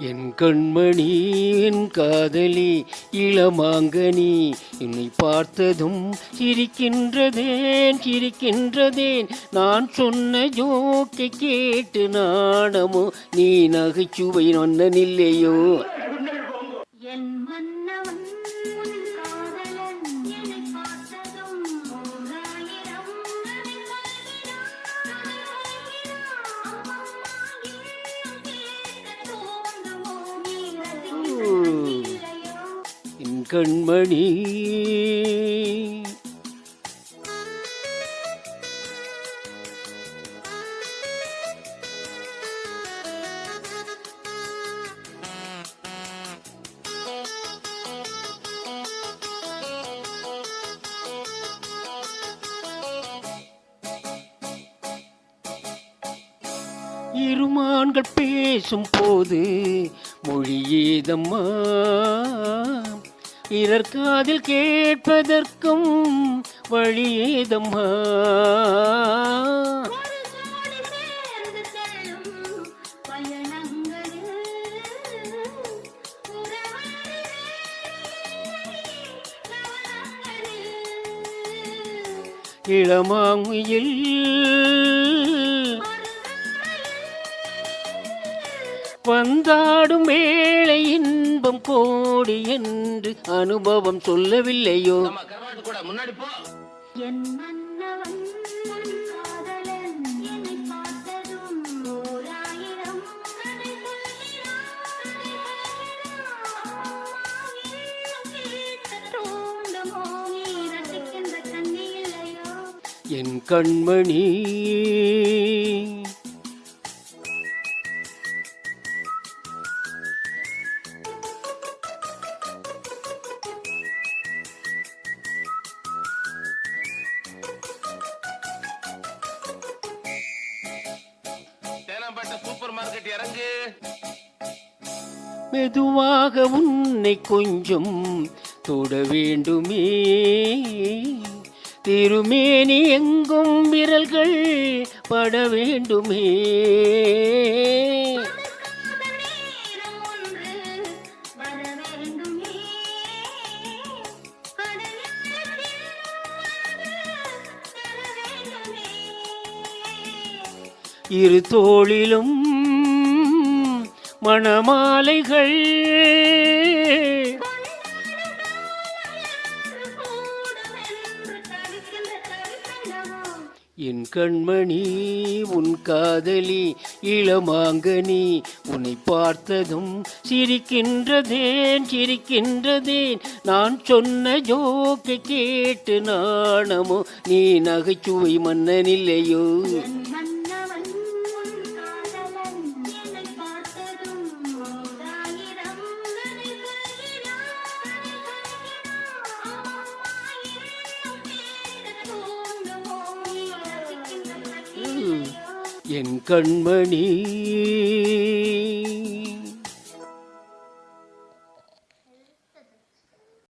என் கண்மணி என் காதலி இளமாங்கனி என்னை பார்த்ததும் சிரிக்கின்றதேன் நான் சொன்ன ஜோக்கை கேட்டு நாணமோ நீ நகைச்சுவை நொன்னனில்லையோ. என் மன்னவன் என் கண்மணி இருமான்கள் பேசும் போது மொழியேதம்மா பிறர் காதில் கேட்பதற்கும் வழியேதம்மா. இளமாங்குயில் வந்தாடும் வேளை இன்பம் கோடி என்று அனுபவம் சொல்லவில்லையோ. என் மன்னவன் காதலன் என்னை பார்த்ததும் ஓராயிரம் என் கண்மணி சூப்பர் மார்க்கெட் இறங்கு. மெதுவாக உன்னை கொஞ்சம் தொட வேண்டுமே, திருமேனி எங்கும் விரல்கள் பட வேண்டுமே. இரு தோளிலும் மணமாலைகள் என் கண்மணி உன் காதலி இளமாங்கனி உன்னை பார்த்ததும் சிரிக்கின்றதேன் நான் சொன்ன ஜோக்கை கேட்டு நாணமோ நீ நகைச்சுவை மன்னனில்லையோ. என் கண்மணி